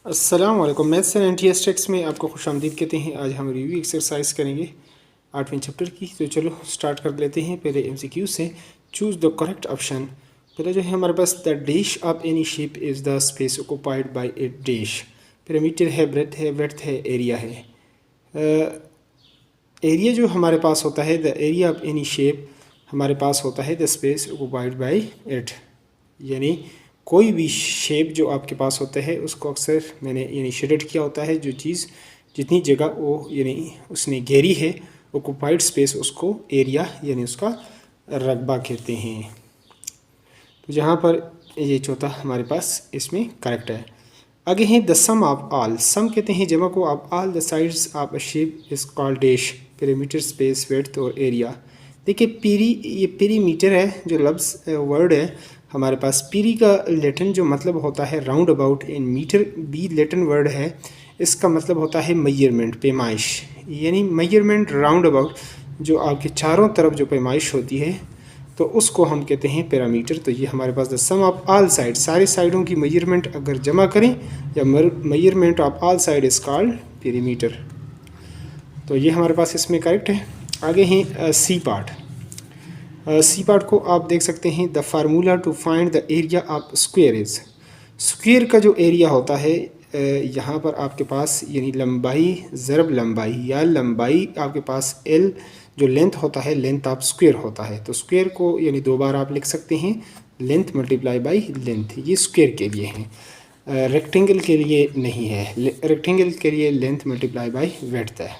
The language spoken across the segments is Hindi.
अस्सलाम वालेकुम। मैथ्स एंड एनटीएस टेक्स में आपको खुशामदीद कहते हैं। आज हम रिव्यू एक्सरसाइज करेंगे 8वें चैप्टर की। तो चलो स्टार्ट कर लेते हैं। पहले एमसीक्यू से चूज़ द करेक्ट ऑप्शन। पहले जो है हमारे पास the dash of any shape is the space occupied by a dash. Parameter है, ब्रेड्थ है, एरिया है। एरिया जो हमारे पास होता है, the area of any shape हमारे पास होता है the space occupied by it. यानी कोई भी शेप जो आपके पास होता है उसको अक्सर मैंने यानी शेडेड किया होता है। जो चीज़ जितनी जगह वो यानी उसने घेरी है, ऑक्युपाइड स्पेस, उसको एरिया यानी उसका रकबा कहते हैं। तो जहाँ पर ये चौथा हमारे पास इसमें करेक्ट है। आगे हैं द सम ऑफ ऑल। सम कहते हैं जमा को, of all the sides of a shape is called dash. Perimeter, space, width और एरिया। देखिए ये पेरीमीटर है जो लफ्ज़ वर्ड है हमारे पास। पीरी का लैटिन जो मतलब होता है राउंड अबाउट। इन मीटर बी लैटिन वर्ड है, इसका मतलब होता है मेजरमेंट, पैमाइश। यानी मेजरमेंट राउंड अबाउट, जो आपके चारों तरफ जो पैमाइश होती है तो उसको हम कहते हैं पैरामीटर। तो ये हमारे पास the sum of all side, सारे साइडों की मेजरमेंट अगर जमा करें या measurement of all side is called perimeter. तो ये हमारे पास इसमें करेक्ट है। आगे हैं सी पार्ट। सी पार्ट को आप देख सकते हैं the formula to find the area of square is. Square का जो एरिया होता है यहाँ पर आपके पास यानी लंबाई ज़रब लंबाई, या लंबाई आपके पास एल जो लेंथ होता है, लेंथ ऑफ स्क्वायर होता है। तो स्क्वायर को यानी दो बार आप लिख सकते हैं, लेंथ मल्टीप्लाई बाई लेंथ। ये स्क्वायर के लिए है, रेक्टेंगल के लिए नहीं है। रेक्टेंगल के लिए लेंथ मल्टीप्लाई बाई विड्थ है।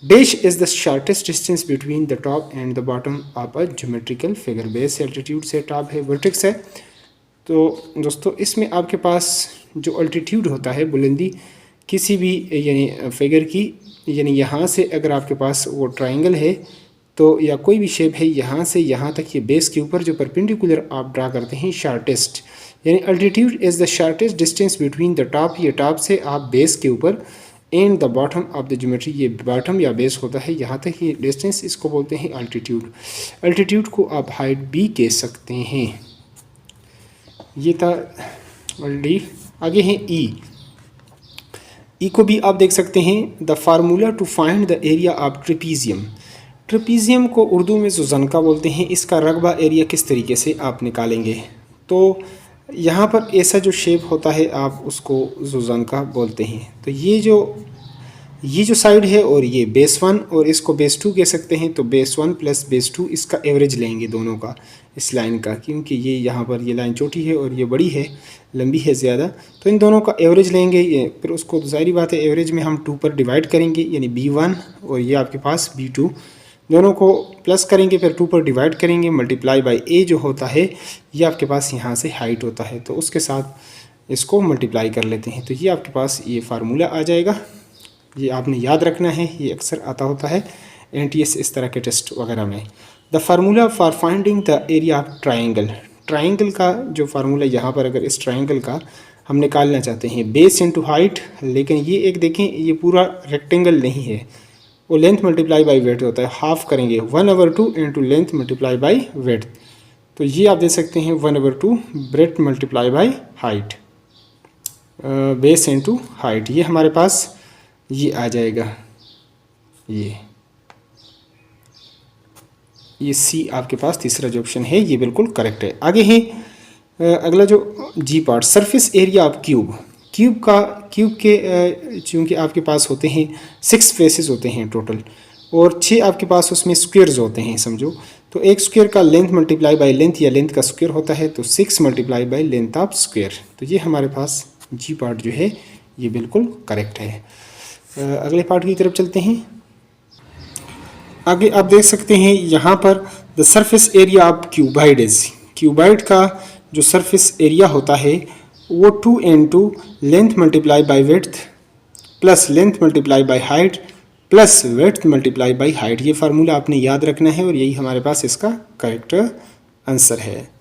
Dash is the shortest distance between the top and the bottom of a geometrical figure. Base altitude से टॉप है, वर्टेक्स है। तो दोस्तों इसमें आपके पास जो अल्टीट्यूड होता है, बुलंदी किसी भी यानी फिगर की, यानी यहाँ से अगर आपके पास वो ट्राइंगल है तो या कोई भी शेप है, यहाँ से यहाँ तक ये बेस के ऊपर जो परपेंडिकुलर आप ड्रा करते हैं, शॉर्टेस्ट यानी altitude is the shortest distance between the top, ये टॉप से आप बेस के ऊपर, and the bottom of the geometry, ये बॉटम या बेस होता है, यहाँ तक ये डिस्टेंस, इसको बोलते हैं अल्टीट्यूड। अल्टीट्यूड को आप हाइट भी कह सकते हैं। ये था ऑलरेडी। आगे है ई को भी आप देख सकते हैं the formula to find the area of trapezium. Trapezium को उर्दू में जुज़नका बोलते हैं। इसका रकबा एरिया किस तरीके से आप निकालेंगे, तो यहाँ पर ऐसा जो शेप होता है आप उसको जुज़नका बोलते हैं। तो ये जो साइड है और ये बेस 1 और इसको बेस 2 कह सकते हैं। तो बेस 1 प्लस बेस 2 इसका एवरेज लेंगे दोनों का, इस लाइन का, क्योंकि ये यहाँ पर ये लाइन छोटी है और ये बड़ी है, लंबी है ज़्यादा। तो इन दोनों का एवरेज लेंगे, ये फिर उसको ज़ाहिर बात है एवरेज में हम 2 पर डिवाइड करेंगे, यानी B1 और ये आपके पास B2, दोनों को प्लस करेंगे, फिर 2 पर डिवाइड करेंगे, मल्टीप्लाई बाई ए जो होता है ये आपके पास यहाँ से हाइट होता है, तो उसके साथ इसको मल्टीप्लाई कर लेते हैं। तो ये आपके पास ये फार्मूला आ जाएगा। ये आपने याद रखना है, ये अक्सर आता होता है एनटीएस इस तरह के टेस्ट वगैरह में। The formula for finding the area of triangle. Triangle का जो फार्मूला यहाँ पर, अगर इस ट्राइंगल का हम निकालना चाहते हैं बेस इंटू हाइट, लेकिन ये एक देखें ये पूरा रेक्टेंगल नहीं है, वो लेंथ मल्टीप्लाई बाई वेट होता है। हाफ करेंगे 1/2 into length multiply by wait. तो ये आप दे सकते हैं 1/2 breath multiply by height, base into height. ये हमारे पास ये आ जाएगा। ये सी आपके पास तीसरा जो ऑप्शन है ये बिल्कुल करेक्ट है। आगे है अगला जो जी part, surface area of cube. Cube के चूँकि आपके पास होते हैं 6 फेसेस होते हैं टोटल, और 6 आपके पास उसमें स्क्वेयर्स होते हैं समझो। तो एक स्क्वेयर का लेंथ मल्टीप्लाई बाई लेंथ या लेंथ का स्क्वेयर होता है, तो 6 multiply by length of square. तो ये हमारे पास जी पार्ट जो है ये बिल्कुल करेक्ट है। अगले पार्ट की तरफ चलते हैं। आगे आप देख सकते हैं यहाँ पर the surface area of cuboid is. Cuboid का जो सरफेस एरिया होता है वो 2 into length multiply by width plus length multiply by height plus width multiply by height. ये फार्मूला आपने याद रखना है और यही हमारे पास इसका करेक्ट आंसर है।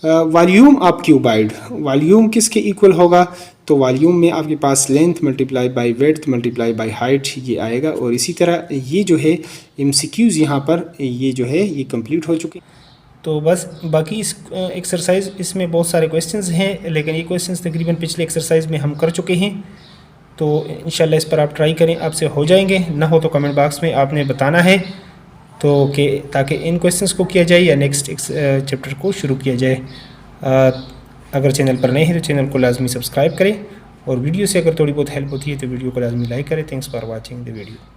वॉल्यूम ऑफ क्यूबाइड, वॉल्यूम किसके इक्वल होगा, तो वॉल्यूम में आपके पास length multiply by width multiply by height ये आएगा। और इसी तरह ये जो है एमसीक्यूज़ यहाँ पर ये जो है ये कंप्लीट हो चुके हैं। तो बस बाकी इस एक्सरसाइज इसमें बहुत सारे क्वेश्चंस हैं, लेकिन ये क्वेश्चंस तकरीबन पिछले एक्सरसाइज में हम कर चुके हैं। तो इंशाल्लाह इस पर आप ट्राई करें, आपसे हो जाएंगे। ना हो तो कमेंट बॉक्स में आपने बताना है तो कि ताकि इन क्वेश्चंस को किया जाए या नेक्स्ट चैप्टर को शुरू किया जाए। अगर चैनल पर नए हैं तो चैनल को लाजमी सब्सक्राइब करें, और वीडियो से अगर थोड़ी बहुत हेल्प होती है तो वीडियो को लाजमी लाइक करें। Thanks for watching the video.